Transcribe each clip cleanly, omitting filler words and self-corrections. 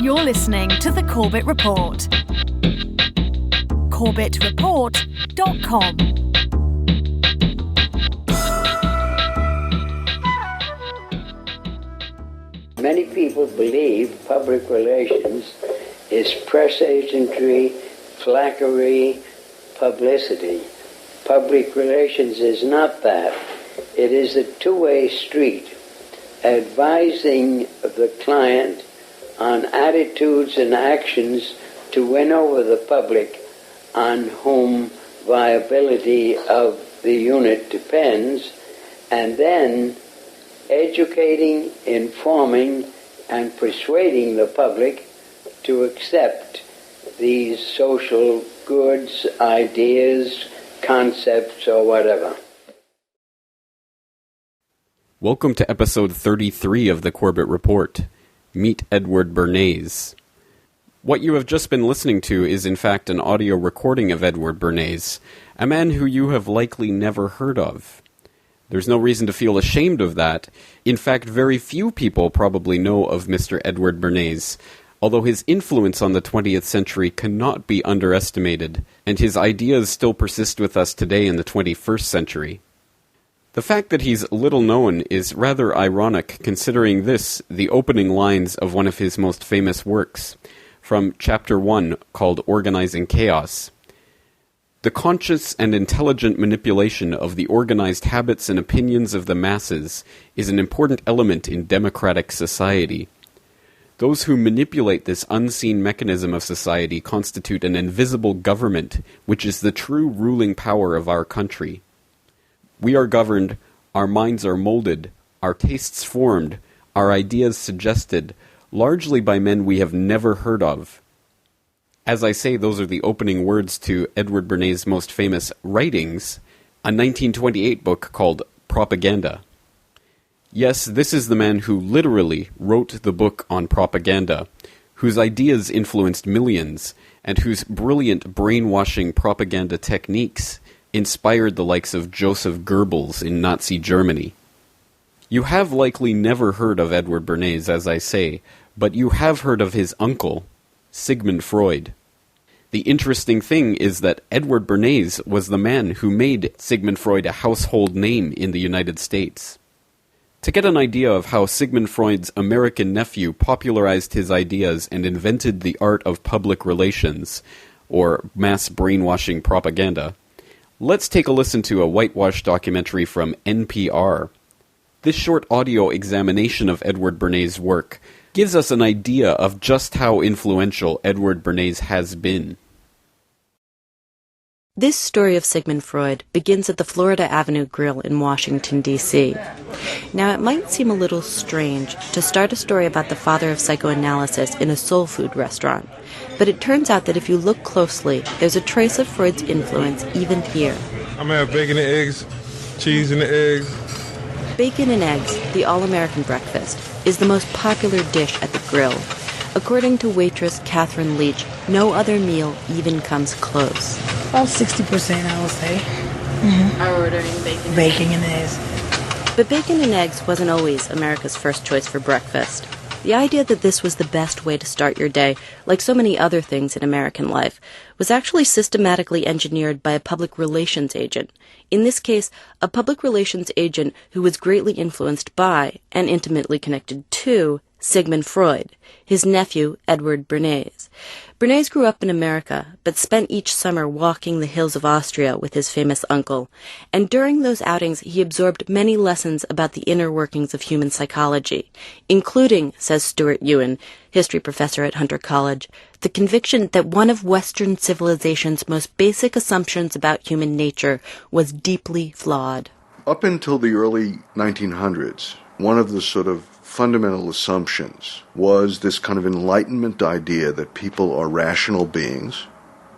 You're listening to The Corbett Report. CorbettReport.com. Many people believe public relations is press agentry, flackery, publicity. Public relations is not that. It is a two-way street, advising the client on attitudes and actions to win over the public on whom viability of the unit depends, and then educating, informing, and persuading the public to accept these social goods, ideas, concepts, or whatever. Welcome to episode 33 of the Corbett Report. Meet Edward Bernays. What you have just been listening to is in fact an audio recording of Edward Bernays, a man who you have likely never heard of. There's no reason to feel ashamed of that. In fact, very few people probably know of Mr. Edward Bernays, although his influence on the 20th century cannot be underestimated, and his ideas still persist with us today in the 21st century. The fact that he's little known is rather ironic, considering this, the opening lines of one of his most famous works, from Chapter 1, called Organizing Chaos. The conscious and intelligent manipulation of the organized habits and opinions of the masses is an important element in democratic society. Those who manipulate this unseen mechanism of society constitute an invisible government, which is the true ruling power of our country. We are governed, our minds are molded, our tastes formed, our ideas suggested, largely by men we have never heard of. As I say, those are the opening words to Edward Bernays' most famous writings, a 1928 book called Propaganda. Yes, this is the man who literally wrote the book on propaganda, whose ideas influenced millions, and whose brilliant brainwashing propaganda techniques inspired the likes of Joseph Goebbels in Nazi Germany. You have likely never heard of Edward Bernays, as I say, but you have heard of his uncle, Sigmund Freud. The interesting thing is that Edward Bernays was the man who made Sigmund Freud a household name in the United States. To get an idea of how Sigmund Freud's American nephew popularized his ideas and invented the art of public relations, or mass brainwashing propaganda, let's take a listen to a whitewash documentary from NPR. This short audio examination of Edward Bernays' work gives us an idea of just how influential Edward Bernays has been. This story of Sigmund Freud begins at the Florida Avenue Grill in Washington, D.C. Now, it might seem a little strange to start a story about the father of psychoanalysis in a soul food restaurant, but it turns out that if you look closely, there's a trace of Freud's influence even here. I'm gonna have bacon and eggs, cheese and eggs. Bacon and eggs, the all-American breakfast, is the most popular dish at the grill. According to waitress Catherine Leach, no other meal even comes close. About 60%, I would say. Are ordering bacon? Bacon and eggs. But bacon and eggs wasn't always America's first choice for breakfast. The idea that this was the best way to start your day, like so many other things in American life, was actually systematically engineered by a public relations agent. In this case, a public relations agent who was greatly influenced by, and intimately connected to, Sigmund Freud, his nephew, Edward Bernays. Bernays grew up in America, but spent each summer walking the hills of Austria with his famous uncle, and during those outings he absorbed many lessons about the inner workings of human psychology, including, says Stuart Ewan, history professor at Hunter College, the conviction that one of Western civilization's most basic assumptions about human nature was deeply flawed. Up until the early 1900s, one of the sort of fundamental assumptions was this kind of Enlightenment idea that people are rational beings,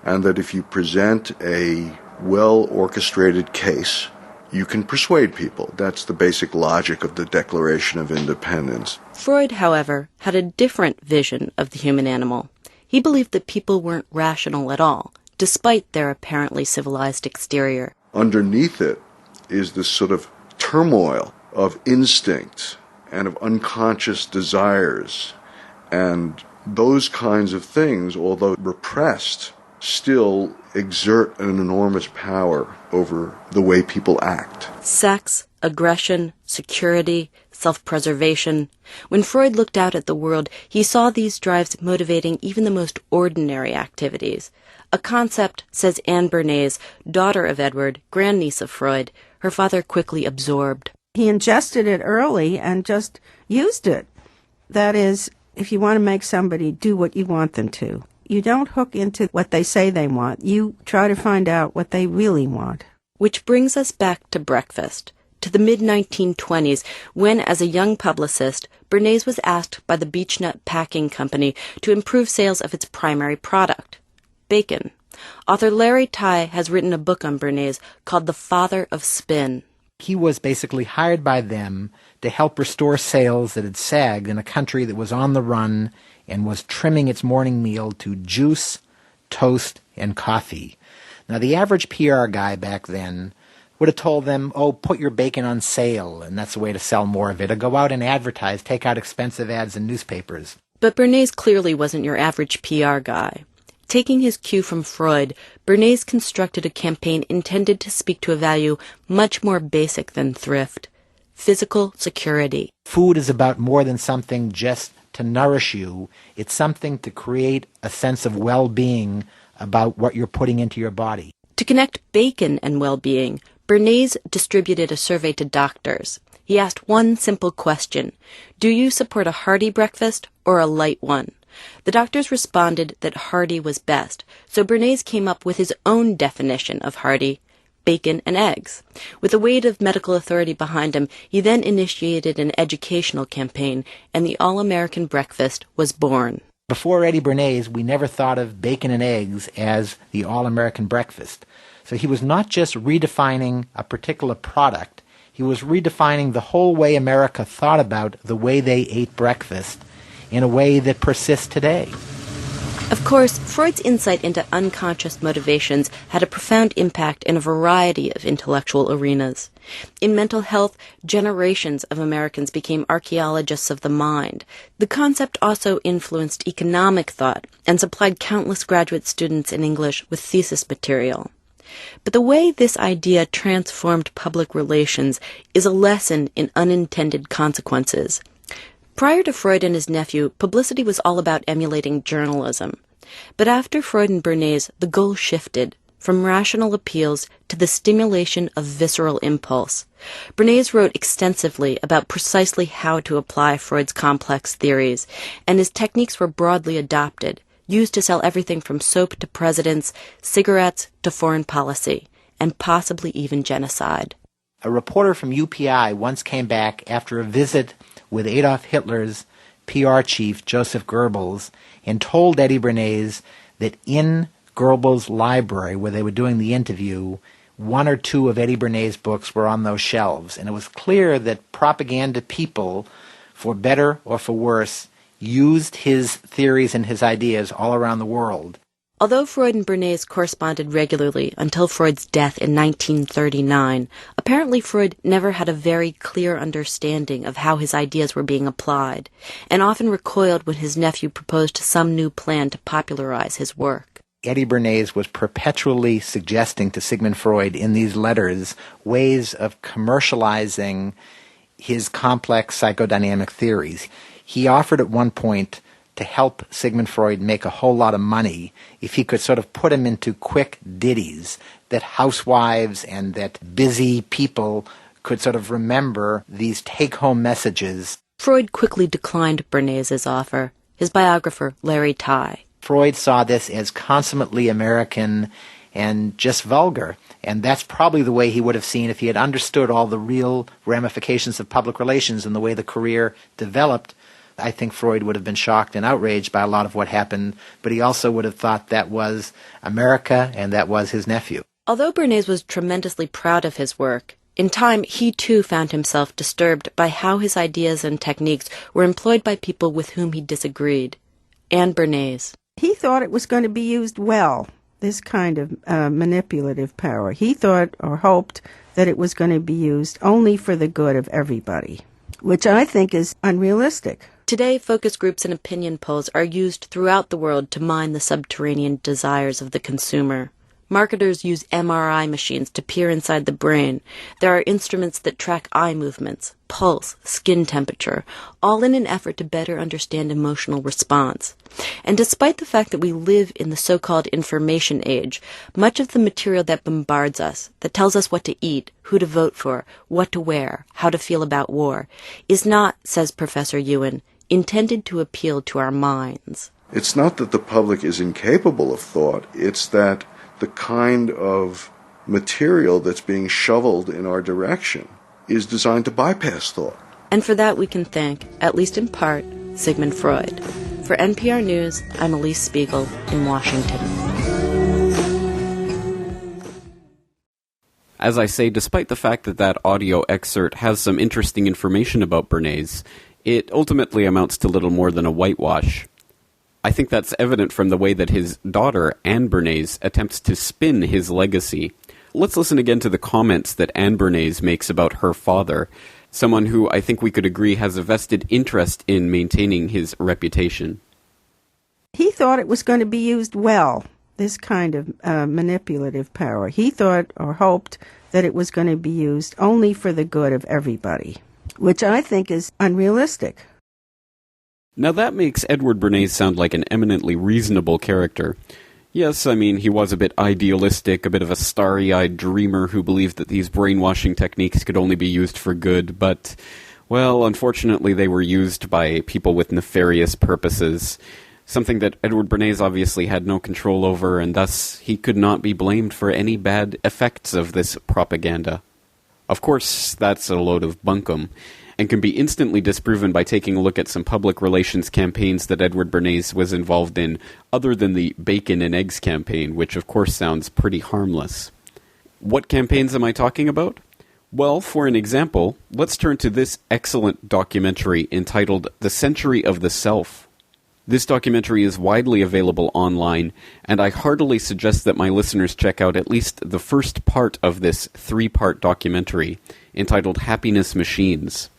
and that if you present a well-orchestrated case, you can persuade people. That's the basic logic of the Declaration of Independence. Freud, however, had a different vision of the human animal. He believed that people weren't rational at all, despite their apparently civilized exterior. Underneath it is this sort of turmoil of instincts and of unconscious desires and those kinds of things, although repressed, still exert an enormous power over the way people act. Sex, aggression, security, self-preservation. When Freud looked out at the world, he saw these drives motivating even the most ordinary activities. A concept, says Anne Bernays, daughter of Edward, grandniece of Freud, her father quickly absorbed. He ingested it early and just used it. That is, if you want to make somebody do what you want them to, you don't hook into what they say they want. You try to find out what they really want. Which brings us back to breakfast, to the mid-1920s, when, as a young publicist, Bernays was asked by the Beechnut Packing Company to improve sales of its primary product, bacon. Author Larry Tye has written a book on Bernays called The Father of Spin. He was basically hired by them to help restore sales that had sagged in a country that was on the run and was trimming its morning meal to juice, toast, and coffee. Now, the average PR guy back then would have told them, oh, put your bacon on sale, and that's a way to sell more of it, or go out and advertise, take out expensive ads in newspapers. But Bernays clearly wasn't your average PR guy. Taking his cue from Freud, Bernays constructed a campaign intended to speak to a value much more basic than thrift: physical security. Food is about more than something just to nourish you. It's something to create a sense of well-being about what you're putting into your body. To connect bacon and well-being, Bernays distributed a survey to doctors. He asked one simple question: do you support a hearty breakfast or a light one? The doctors responded that hearty was best, so Bernays came up with his own definition of hearty: bacon and eggs. With the weight of medical authority behind him, he then initiated an educational campaign, and the All-American Breakfast was born. Before Eddie Bernays, we never thought of bacon and eggs as the All-American Breakfast. So he was not just redefining a particular product, he was redefining the whole way America thought about the way they ate breakfast in a way that persists today. Of course, Freud's insight into unconscious motivations had a profound impact in a variety of intellectual arenas. In mental health, generations of Americans became archaeologists of the mind. The concept also influenced economic thought and supplied countless graduate students in English with thesis material. But the way this idea transformed public relations is a lesson in unintended consequences. Prior to Freud and his nephew, publicity was all about emulating journalism. But after Freud and Bernays, the goal shifted from rational appeals to the stimulation of visceral impulse. Bernays wrote extensively about precisely how to apply Freud's complex theories, and his techniques were broadly adopted, used to sell everything from soap to presidents, cigarettes to foreign policy, and possibly even genocide. A reporter from UPI once came back after a visit with Adolf Hitler's PR chief, Joseph Goebbels, and told Eddie Bernays that in Goebbels' library, where they were doing the interview, one or two of Eddie Bernays' books were on those shelves. And it was clear that propaganda people, for better or for worse, used his theories and his ideas all around the world. Although Freud and Bernays corresponded regularly until Freud's death in 1939, apparently Freud never had a very clear understanding of how his ideas were being applied, and often recoiled when his nephew proposed some new plan to popularize his work. Eddie Bernays was perpetually suggesting to Sigmund Freud in these letters ways of commercializing his complex psychodynamic theories. He offered at one point to help Sigmund Freud make a whole lot of money if he could sort of put him into quick ditties that housewives and that busy people could sort of remember these take-home messages. Freud quickly declined Bernays' offer. His biographer, Larry Tye. Freud saw this as consummately American and just vulgar, and that's probably the way he would have seen if he had understood all the real ramifications of public relations and the way the career developed. I think Freud would have been shocked and outraged by a lot of what happened, but he also would have thought that was America and that was his nephew. Although Bernays was tremendously proud of his work, in time he too found himself disturbed by how his ideas and techniques were employed by people with whom he disagreed. Anne Bernays. He thought it was going to be used well, this kind of manipulative power. He thought or hoped that it was going to be used only for the good of everybody. which I think is unrealistic. Today, focus groups and opinion polls are used throughout the world to mine the subterranean desires of the consumer. Marketers use MRI machines to peer inside the brain. There are instruments that track eye movements, pulse, skin temperature, all in an effort to better understand emotional response. And despite the fact that we live in the so-called information age, much of the material that bombards us, that tells us what to eat, who to vote for, what to wear, how to feel about war, is not, says Professor Ewan, intended to appeal to our minds. It's not that the public is incapable of thought, it's that the kind of material that's being shoveled in our direction is designed to bypass thought. And for that we can thank, at least in part, Sigmund Freud. For NPR News, I'm Elise Spiegel in Washington. As I say, despite the fact that that audio excerpt has some interesting information about Bernays, it ultimately amounts to little more than a whitewash. I think that's evident from the way that his daughter, Anne Bernays, attempts to spin his legacy. Let's listen again to the comments that Anne Bernays makes about her father, someone who I think we could agree has a vested interest in maintaining his reputation. He thought it was going to be used well, this kind of manipulative power. He thought or hoped that it was going to be used only for the good of everybody, which I think is unrealistic. Now that makes Edward Bernays sound like an eminently reasonable character. Yes, I mean, he was a bit idealistic, a bit of a starry-eyed dreamer who believed that these brainwashing techniques could only be used for good, but, well, unfortunately they were used by people with nefarious purposes, something that Edward Bernays obviously had no control over, and thus he could not be blamed for any bad effects of this propaganda. Of course, that's a load of bunkum, and can be instantly disproven by taking a look at some public relations campaigns that Edward Bernays was involved in, other than the bacon and eggs campaign, which of course sounds pretty harmless. What campaigns am I talking about? Well, for an example, let's turn to this excellent documentary entitled The Century of the Self. This documentary is widely available online, and I heartily suggest that my listeners check out at least the first part of this 3-part documentary, entitled Happiness Machines.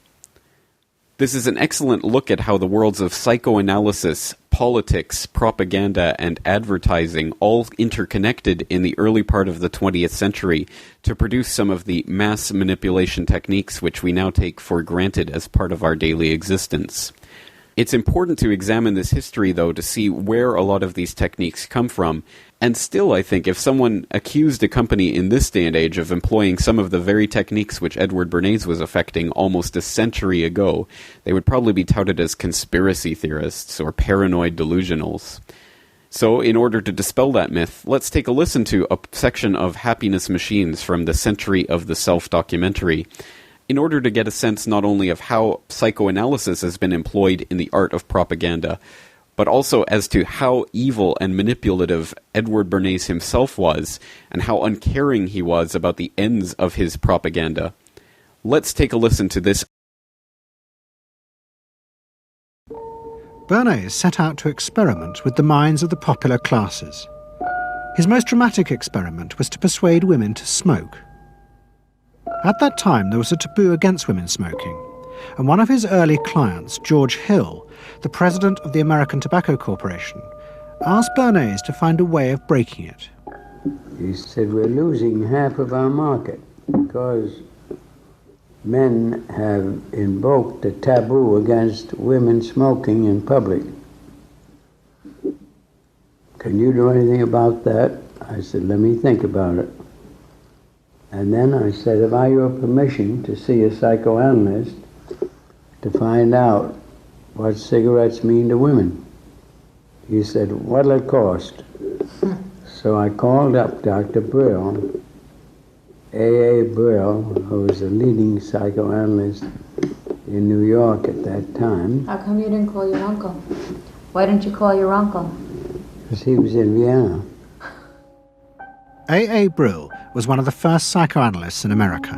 This is an excellent look at how the worlds of psychoanalysis, politics, propaganda, and advertising all interconnected in the early part of the 20th century to produce some of the mass manipulation techniques which we now take for granted as part of our daily existence. It's important to examine this history, though, to see where a lot of these techniques come from. And still, I think, if someone accused a company in this day and age of employing some of the very techniques which Edward Bernays was affecting almost a century ago, they would probably be touted as conspiracy theorists or paranoid delusionals. So, in order to dispel that myth, let's take a listen to a section of Happiness Machines from the Century of the Self documentary, in order to get a sense not only of how psychoanalysis has been employed in the art of propaganda, but also as to how evil and manipulative Edward Bernays himself was, and how uncaring he was about the ends of his propaganda. Let's take a listen to this. Bernays set out to experiment with the minds of the popular classes. His most dramatic experiment was to persuade women to smoke. At that time, there was a taboo against women smoking, and one of his early clients, George Hill, the president of the American Tobacco Corporation, asked Bernays to find a way of breaking it. He said, we're losing half of our market because men have invoked a taboo against women smoking in public. Can you do anything about that? I said, let me think about it. And then I said, have I your permission to see a psychoanalyst to find out what cigarettes mean to women? He said, what'll it cost? So I called up Dr. Brill, A.A. Brill, who was a leading psychoanalyst in New York at that time. How come you didn't call your uncle? Why didn't you call your uncle? Because he was in Vienna. A.A. Brill was one of the first psychoanalysts in America,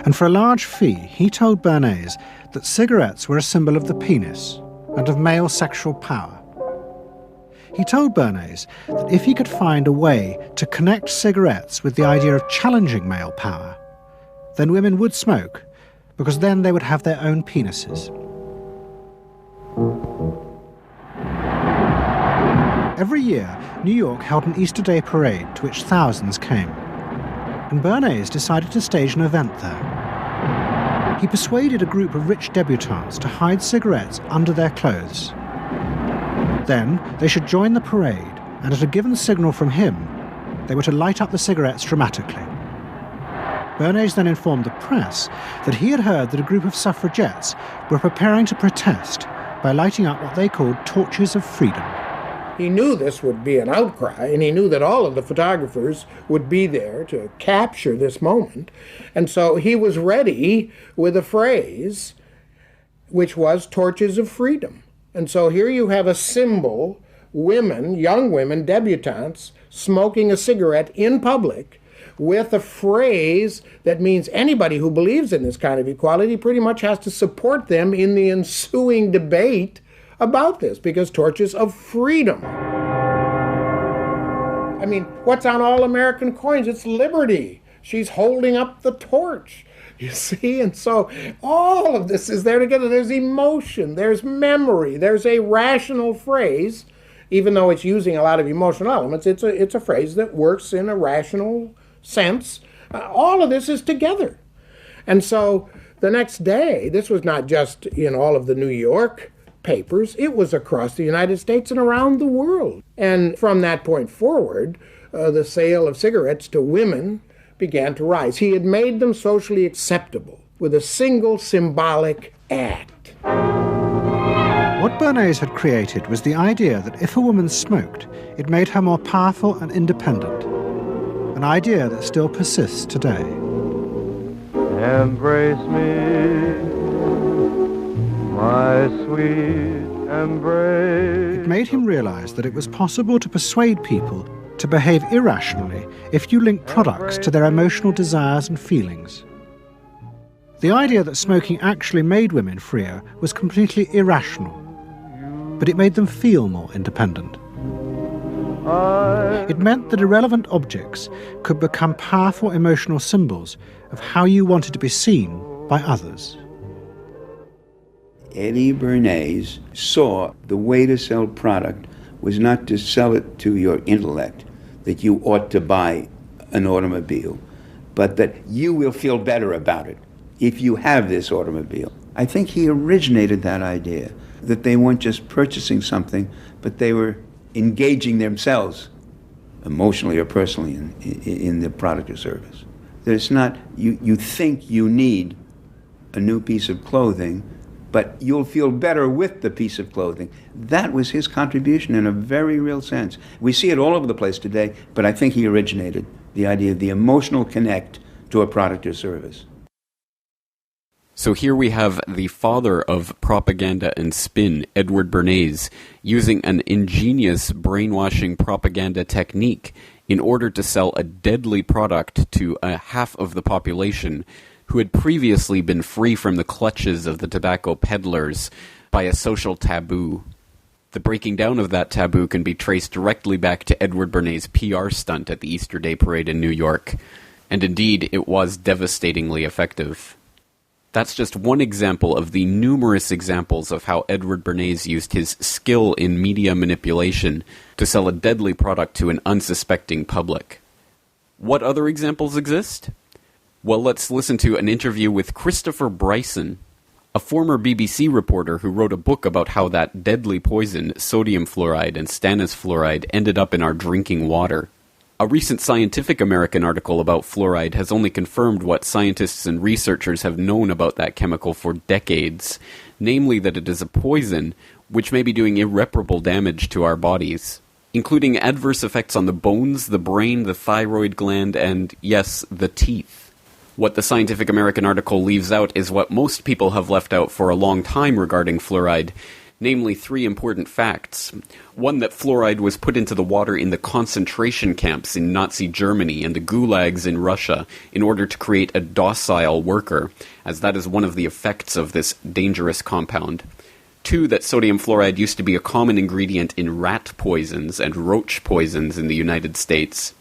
and for a large fee he told Bernays that cigarettes were a symbol of the penis and of male sexual power. He told Bernays that if he could find a way to connect cigarettes with the idea of challenging male power, then women would smoke, because then they would have their own penises. Every year, New York held an Easter Day parade to which thousands came. And Bernays decided to stage an event there. He persuaded a group of rich debutantes to hide cigarettes under their clothes. Then they should join the parade, and at a given signal from him, they were to light up the cigarettes dramatically. Bernays then informed the press that he had heard that a group of suffragettes were preparing to protest by lighting up what they called torches of freedom. He knew this would be an outcry, and he knew that all of the photographers would be there to capture this moment. And so he was ready with a phrase, which was torches of freedom. And so here you have a symbol, women, young women, debutantes, smoking a cigarette in public with a phrase that means anybody who believes in this kind of equality pretty much has to support them in the ensuing debate about this, because torches of freedom. I mean, what's on all American coins? It's liberty. She's holding up the torch, you see? And so all of this is there together. There's emotion, there's memory, there's a rational phrase, even though it's using a lot of emotional elements. It's a phrase that works in a rational sense. All of this is together. And so the next day, this was not just in all of the New York papers, it was across the United States and around the world. And from that point forward, the sale of cigarettes to women began to rise. He had made them socially acceptable with a single symbolic act. What Bernays had created was the idea that if a woman smoked, it made her more powerful and independent, an idea that still persists today. Embrace me, my sweet embrace. It made him realize that it was possible to persuade people to behave irrationally if you link products to their emotional desires and feelings. The idea that smoking actually made women freer was completely irrational, but it made them feel more independent. It meant that irrelevant objects could become powerful emotional symbols of how you wanted to be seen by others. Eddie Bernays saw the way to sell product was not to sell it to your intellect, that you ought to buy an automobile, but that you will feel better about it if you have this automobile. I think he originated that idea, that they weren't just purchasing something, but they were engaging themselves emotionally or personally in the product or service. That it's not, you think you need a new piece of clothing, but you'll feel better with the piece of clothing. That was his contribution in a very real sense. We see it all over the place today, but I think he originated the idea of the emotional connect to a product or service. So here we have the father of propaganda and spin, Edward Bernays, using an ingenious brainwashing propaganda technique in order to sell a deadly product to a half of the population who had previously been free from the clutches of the tobacco peddlers by a social taboo. The breaking down of that taboo can be traced directly back to Edward Bernays' PR stunt at the Easter Day Parade in New York, and indeed it was devastatingly effective. That's just one example of the numerous examples of how Edward Bernays used his skill in media manipulation to sell a deadly product to an unsuspecting public. What other examples exist? Well, let's listen to an interview with Christopher Bryson, a former BBC reporter who wrote a book about how that deadly poison, sodium fluoride and stannous fluoride, ended up in our drinking water. A recent Scientific American article about fluoride has only confirmed what scientists and researchers have known about that chemical for decades, namely that it is a poison which may be doing irreparable damage to our bodies, including adverse effects on the bones, the brain, the thyroid gland, and, yes, the teeth. What the Scientific American article leaves out is what most people have left out for a long time regarding fluoride, namely 3 important facts. One, that fluoride was put into the water in the concentration camps in Nazi Germany and the gulags in Russia in order to create a docile worker, as that is one of the effects of this dangerous compound. 2, that sodium fluoride used to be a common ingredient in rat poisons and roach poisons in the United States.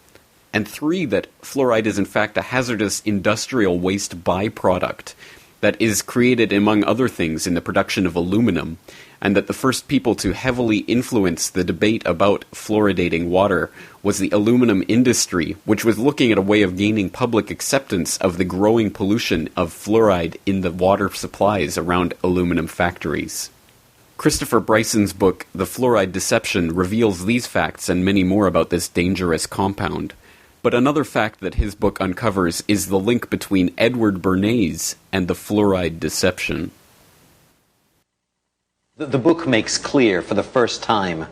And 3, that fluoride is in fact a hazardous industrial waste byproduct, that is created, among other things, in the production of aluminum, and that the first people to heavily influence the debate about fluoridating water was the aluminum industry, which was looking at a way of gaining public acceptance of the growing pollution of fluoride in the water supplies around aluminum factories. Christopher Bryson's book, The Fluoride Deception, reveals these facts and many more about this dangerous compound. But another fact that his book uncovers is the link between Edward Bernays and the fluoride deception. The book makes clear for the first time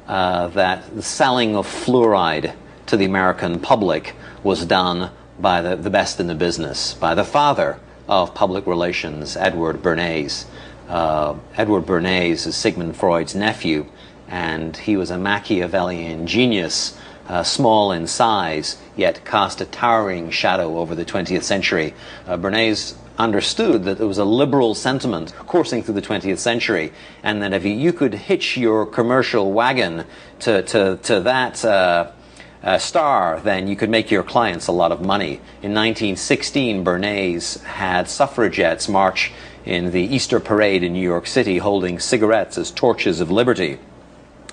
that the selling of fluoride to the American public was done by the best in the business, by the father of public relations, Edward Bernays. Edward Bernays is Sigmund Freud's nephew, and he was a Machiavellian genius, small in size, yet cast a towering shadow over the 20th century. Bernays understood that there was a liberal sentiment coursing through the 20th century, and that if you could hitch your commercial wagon to that star, then you could make your clients a lot of money. In 1916, Bernays had suffragettes march in the Easter parade in New York City holding cigarettes as torches of liberty.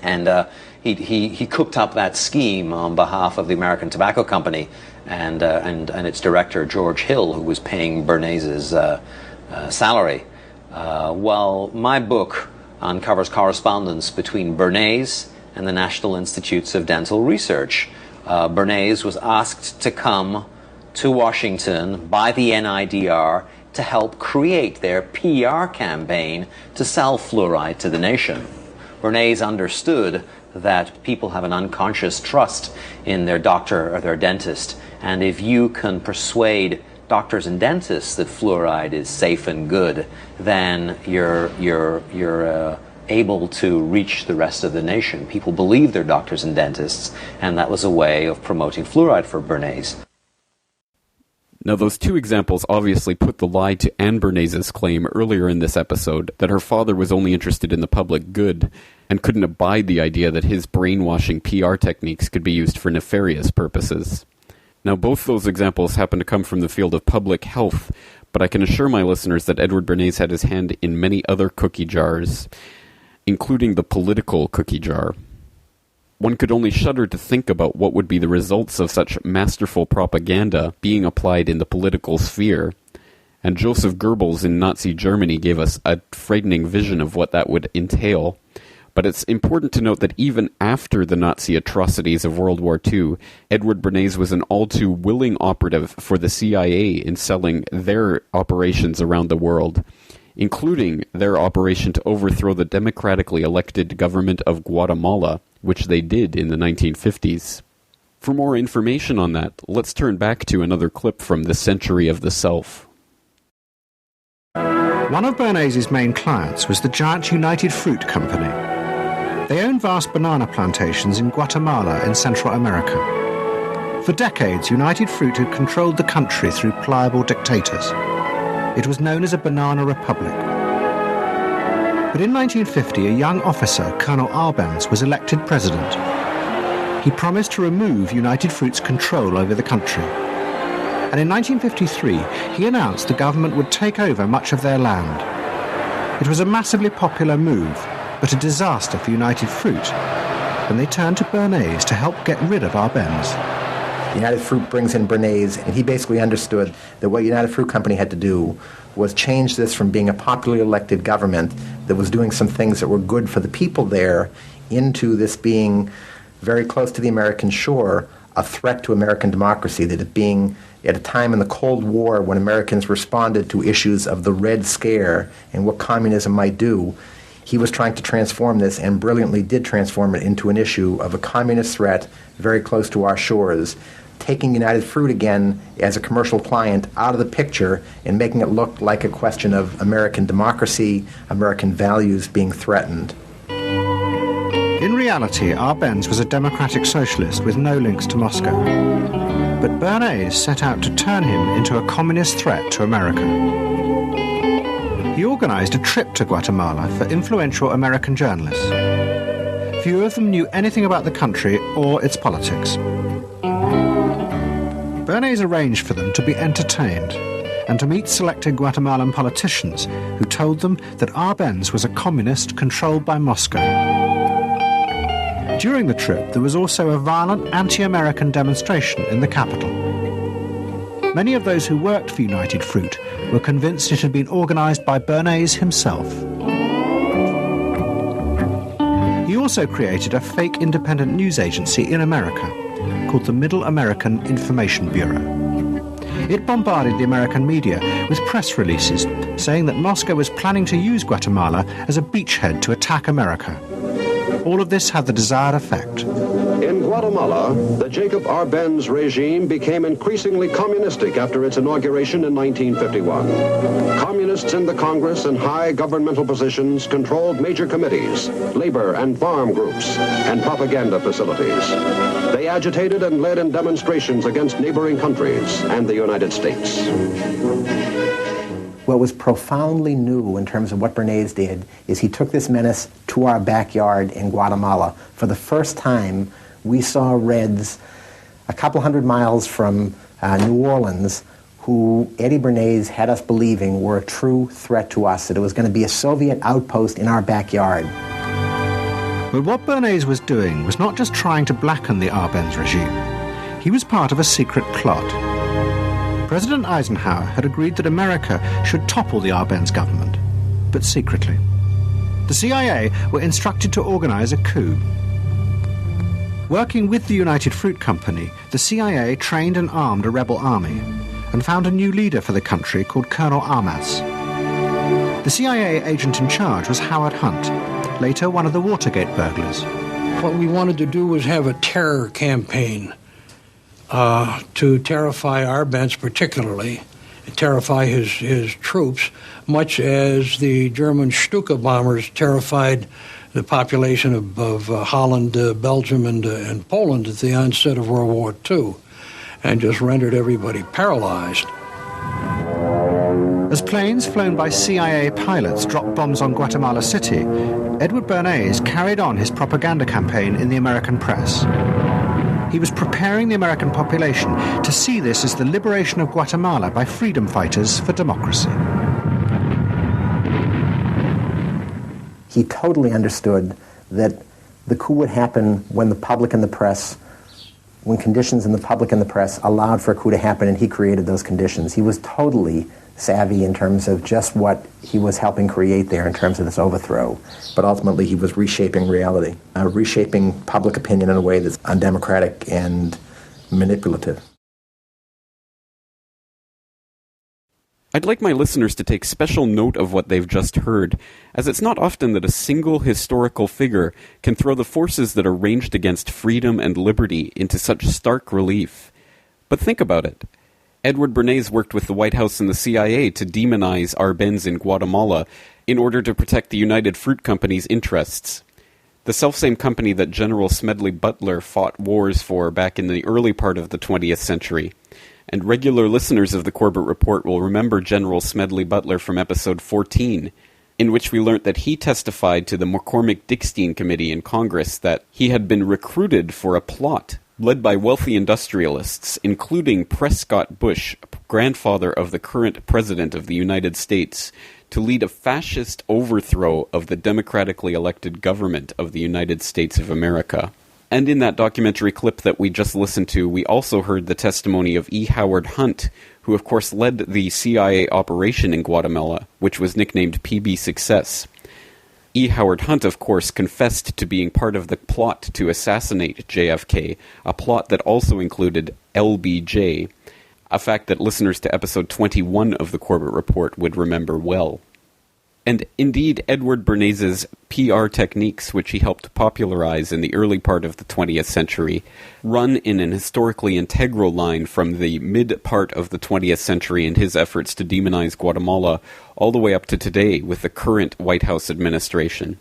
And he cooked up that scheme on behalf of the American Tobacco Company and its director, George Hill, who was paying Bernays' salary. Well, my book uncovers correspondence between Bernays and the National Institutes of Dental Research. Bernays was asked to come to Washington by the NIDR to help create their PR campaign to sell fluoride to the nation. Bernays understood that people have an unconscious trust in their doctor or their dentist, and if you can persuade doctors and dentists that fluoride is safe and good, then you're able to reach the rest of the nation. People believe their doctors and dentists, and that was a way of promoting fluoride for Bernays. Now, those two examples obviously put the lie to Anne Bernays' claim earlier in this episode that her father was only interested in the public good and couldn't abide the idea that his brainwashing PR techniques could be used for nefarious purposes. Now, both those examples happen to come from the field of public health, but I can assure my listeners that Edward Bernays had his hand in many other cookie jars, including the political cookie jar. One could only shudder to think about what would be the results of such masterful propaganda being applied in the political sphere. And Joseph Goebbels in Nazi Germany gave us a frightening vision of what that would entail. But it's important to note that even after the Nazi atrocities of World War II, Edward Bernays was an all-too willing operative for the CIA in selling their operations around the world, including their operation to overthrow the democratically elected government of Guatemala, which they did in the 1950s. For more information on that, let's turn back to another clip from The Century of the Self. One of Bernays' main clients was the giant United Fruit Company. They owned vast banana plantations in Guatemala in Central America. For decades, United Fruit had controlled the country through pliable dictators. It was known as a banana republic. But in 1950, a young officer, Colonel Arbenz, was elected president. He promised to remove United Fruit's control over the country. And in 1953, he announced the government would take over much of their land. It was a massively popular move, but a disaster for United Fruit, and they turned to Bernays to help get rid of Arbenz. United Fruit brings in Bernays, and he basically understood that what United Fruit Company had to do was change this from being a popularly elected government that was doing some things that were good for the people there into this being very close to the American shore, a threat to American democracy, that it being at a time in the Cold War when Americans responded to issues of the Red Scare and what communism might do. He was trying to transform this, and brilliantly did transform it into an issue of a communist threat very close to our shores, taking United Fruit again as a commercial client out of the picture and making it look like a question of American democracy, American values being threatened. In reality, Arbenz was a democratic socialist with no links to Moscow. But Bernays set out to turn him into a communist threat to America. He organized a trip to Guatemala for influential American journalists. Few of them knew anything about the country or its politics. Bernays arranged for them to be entertained, and to meet selected Guatemalan politicians who told them that Arbenz was a communist controlled by Moscow. During the trip, there was also a violent anti-American demonstration in the capital. Many of those who worked for United Fruit were convinced it had been organised by Bernays himself. He also created a fake independent news agency in America called the Middle American Information Bureau. It bombarded the American media with press releases saying that Moscow was planning to use Guatemala as a beachhead to attack America. All of this had the desired effect. In Guatemala, the Jacob Arbenz regime became increasingly communistic after its inauguration in 1951. Communists in the Congress and high governmental positions controlled major committees, labor and farm groups, and propaganda facilities. They agitated and led in demonstrations against neighboring countries and the United States. What was profoundly new in terms of what Bernays did is he took this menace to our backyard in Guatemala. For the first time, we saw Reds a couple hundred miles from New Orleans who Eddie Bernays had us believing were a true threat to us, that it was going to be a Soviet outpost in our backyard. But what Bernays was doing was not just trying to blacken the Arbenz regime. He was part of a secret plot. President Eisenhower had agreed that America should topple the Arbenz government, but secretly. The CIA were instructed to organize a coup. Working with the United Fruit Company, the CIA trained and armed a rebel army and found a new leader for the country called Colonel Armas. The CIA agent in charge was Howard Hunt, later one of the Watergate burglars. What we wanted to do was have a terror campaign to terrify Arbenz particularly, terrify his troops, much as the German Stuka bombers terrified the population of Holland, Belgium, and Poland at the onset of World War II, and just rendered everybody paralyzed. As planes flown by CIA pilots dropped bombs on Guatemala City, Edward Bernays carried on his propaganda campaign in the American press. He was preparing the American population to see this as the liberation of Guatemala by freedom fighters for democracy. He totally understood that the coup would happen when the public and the press, when conditions in the public and the press allowed for a coup to happen, and he created those conditions. He was totally savvy in terms of just what he was helping create there in terms of this overthrow. But ultimately he was reshaping reality, reshaping public opinion in a way that's undemocratic and manipulative. I'd like my listeners to take special note of what they've just heard, as it's not often that a single historical figure can throw the forces that are ranged against freedom and liberty into such stark relief. But think about it. Edward Bernays worked with the White House and the CIA to demonize Arbenz in Guatemala in order to protect the United Fruit Company's interests. The selfsame company that General Smedley Butler fought wars for back in the early part of the 20th century. And regular listeners of the Corbett Report will remember General Smedley Butler from episode 14, in which we learnt that he testified to the McCormick-Dickstein Committee in Congress that he had been recruited for a plot led by wealthy industrialists, including Prescott Bush, grandfather of the current President of the United States, to lead a fascist overthrow of the democratically elected government of the United States of America. And in that documentary clip that we just listened to, we also heard the testimony of E. Howard Hunt, who of course led the CIA operation in Guatemala, which was nicknamed PB Success. E. Howard Hunt, of course, confessed to being part of the plot to assassinate JFK, a plot that also included LBJ, a fact that listeners to episode 21 of the Corbett Report would remember well. And indeed, Edward Bernays' PR techniques, which he helped popularize in the early part of the 20th century, run in an historically integral line from the mid-part of the 20th century in his efforts to demonize Guatemala all the way up to today with the current White House administration.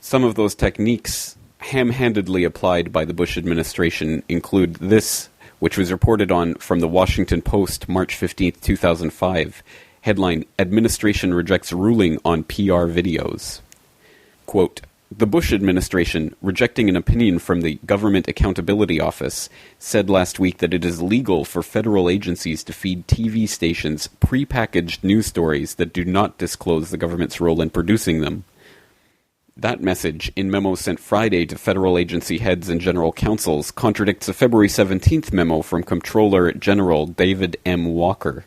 Some of those techniques, ham-handedly applied by the Bush administration, include this, which was reported on from the Washington Post, March 15, 2005, headline, Administration Rejects Ruling on PR Videos. Quote, The Bush administration, rejecting an opinion from the Government Accountability Office, said last week that it is legal for federal agencies to feed TV stations prepackaged news stories that do not disclose the government's role in producing them. That message, in memo sent Friday to federal agency heads and general counsels, contradicts a February 17th memo from Comptroller General David M. Walker.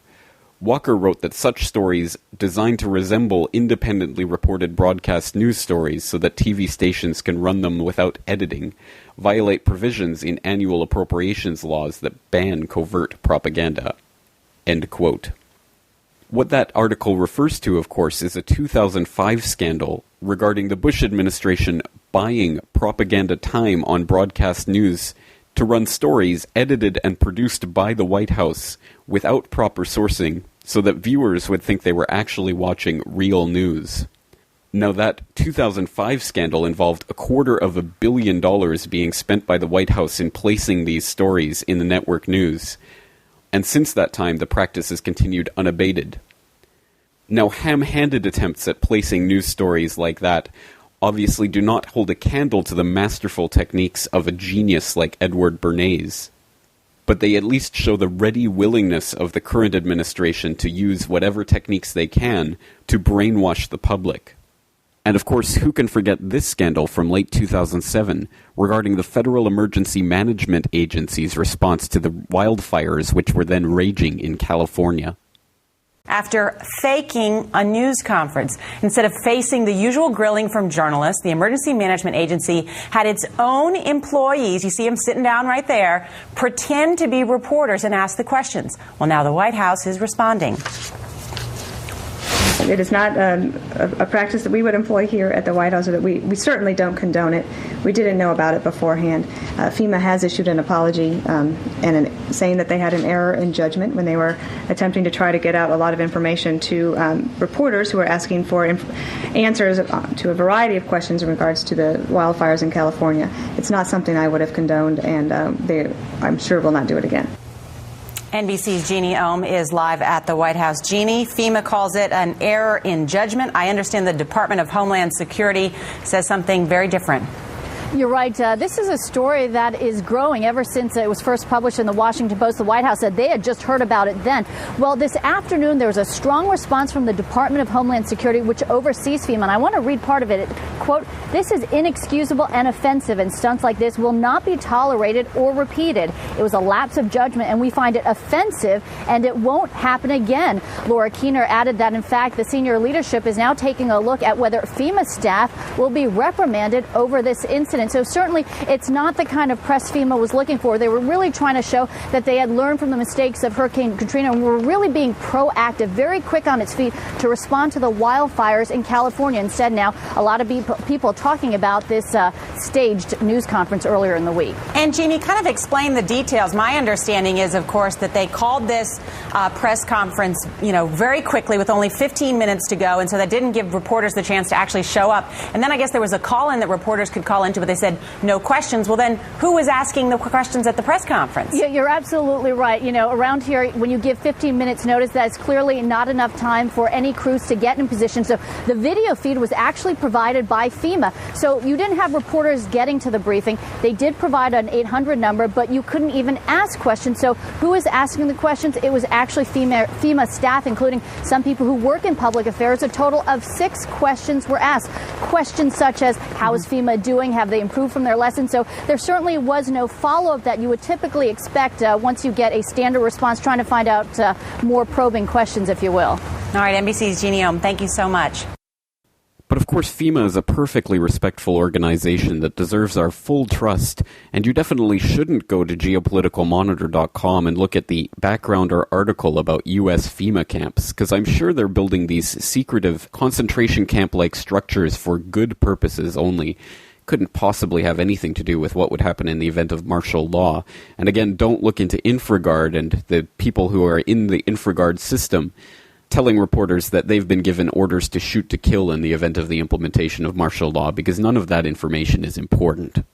Walker wrote that such stories, designed to resemble independently reported broadcast news stories so that TV stations can run them without editing, violate provisions in annual appropriations laws that ban covert propaganda. End quote. What that article refers to, of course, is a 2005 scandal regarding the Bush administration buying propaganda time on broadcast news to run stories edited and produced by the White House without proper sourcing so that viewers would think they were actually watching real news. Now, that 2005 scandal involved $250 million being spent by the White House in placing these stories in the network news, and since that time the practice has continued unabated. Now, ham-handed attempts at placing news stories like that obviously do not hold a candle to the masterful techniques of a genius like Edward Bernays, but they at least show the ready willingness of the current administration to use whatever techniques they can to brainwash the public. And of course, who can forget this scandal from late 2007 regarding the Federal Emergency Management Agency's response to the wildfires which were then raging in California? After faking a news conference, instead of facing the usual grilling from journalists, the Emergency Management Agency had its own employees, you see them sitting down right there, pretend to be reporters and ask the questions. Well, now the White House is responding. It is not a practice that we would employ here at the White House, or that we certainly don't condone it. We didn't know about it beforehand. FEMA has issued an apology saying that they had an error in judgment when they were attempting to try to get out a lot of information to reporters who were asking for answers to a variety of questions in regards to the wildfires in California. It's not something I would have condoned, and they, I'm sure, will not do it again. NBC's Jeannie Ohm is live at the White House. Jeannie, FEMA calls it an error in judgment. I understand the Department of Homeland Security says something very different. You're right. This is a story that is growing ever since it was first published in the Washington Post. The White House said they had just heard about it then. Well, this afternoon, there was a strong response from the Department of Homeland Security, which oversees FEMA. And I want to read part of it. Quote, "This is inexcusable and offensive, and stunts like this will not be tolerated or repeated. It was a lapse of judgment, and we find it offensive, and it won't happen again." Laura Keener added that, in fact, the senior leadership is now taking a look at whether FEMA staff will be reprimanded over this incident. So certainly it's not the kind of press FEMA was looking for. They were really trying to show that they had learned from the mistakes of Hurricane Katrina and were really being proactive, very quick on its feet to respond to the wildfires in California. Instead, now a lot of people talking about this staged news conference earlier in the week. And Jeannie, kind of explain the details. My understanding is, of course, that they called this press conference, very quickly with only 15 minutes to go. And so that didn't give reporters the chance to actually show up. And then I guess there was a call-in that reporters could call into, but they said no questions. Well, then who was asking the questions at the press conference? Yeah, you're absolutely right. Around here, when you give 15 minutes notice, that's clearly not enough time for any crews to get in position. So the video feed was actually provided by FEMA. So you didn't have reporters getting to the briefing. They did provide an 800 number, but you couldn't even ask questions. So who was asking the questions? It was actually FEMA staff, including some people who work in public affairs. A total of 6 questions were asked. Questions such as, how is FEMA doing? Have they improved from their lessons? So there certainly was no follow-up that you would typically expect once you get a standard response, trying to find out more probing questions, if you will. All right, NBC's Jeannie Ohm, thank you so much. But of course, FEMA is a perfectly respectful organization that deserves our full trust, and you definitely shouldn't go to geopoliticalmonitor.com and look at the background or article about U.S. FEMA camps, because I'm sure they're building these secretive concentration camp-like structures for good purposes only. Couldn't possibly have anything to do with what would happen in the event of martial law. And again, don't look into Infraguard and the people who are in the Infraguard system telling reporters that they've been given orders to shoot to kill in the event of the implementation of martial law, because none of that information is important.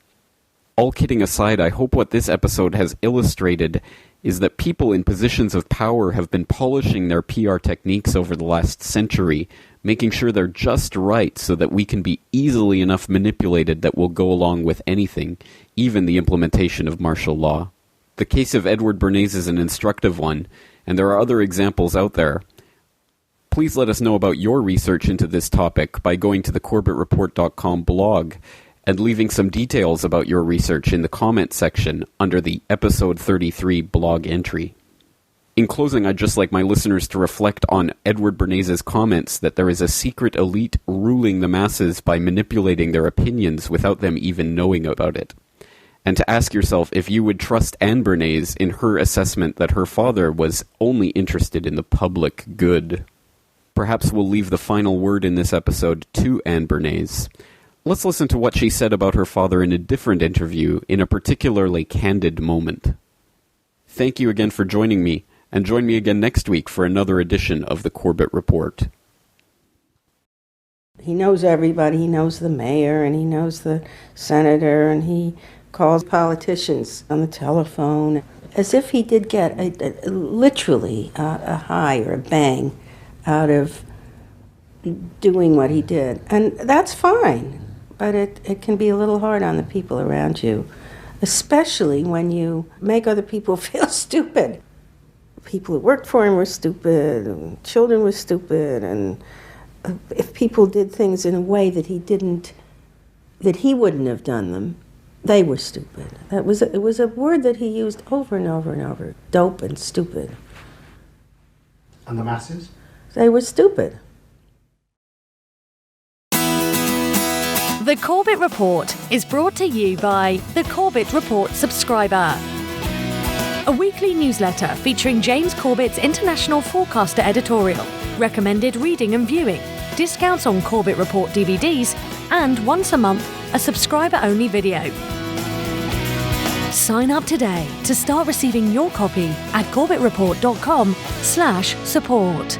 All kidding aside, I hope what this episode has illustrated is that people in positions of power have been polishing their PR techniques over the last century, making sure they're just right so that we can be easily enough manipulated that we'll go along with anything, even the implementation of martial law. The case of Edward Bernays is an instructive one, and there are other examples out there. Please let us know about your research into this topic by going to the CorbettReport.com blog and leaving some details about your research in the comment section under the Episode 33 blog entry. In closing, I'd just like my listeners to reflect on Edward Bernays' comments that there is a secret elite ruling the masses by manipulating their opinions without them even knowing about it. And to ask yourself if you would trust Anne Bernays in her assessment that her father was only interested in the public good. Perhaps we'll leave the final word in this episode to Anne Bernays. Let's listen to what she said about her father in a different interview in a particularly candid moment. Thank you again for joining me, and join me again next week for another edition of the Corbett Report. He knows everybody. He knows the mayor, and he knows the senator, and he calls politicians on the telephone, as if he did get literally a high or a bang out of doing what he did. And that's fine, but it can be a little hard on the people around you, especially when you make other people feel stupid. People who worked for him were stupid, and children were stupid, and if people did things in a way that he wouldn't have done them, they were stupid. It was a word that he used over and over and over, dope and stupid. And the masses? They were stupid. The Corbett Report is brought to you by the Corbett Report subscriber, a weekly newsletter featuring James Corbett's International Forecaster editorial, recommended reading and viewing, discounts on Corbett Report DVDs, and once a month, a subscriber-only video. Sign up today to start receiving your copy at CorbettReport.com/support.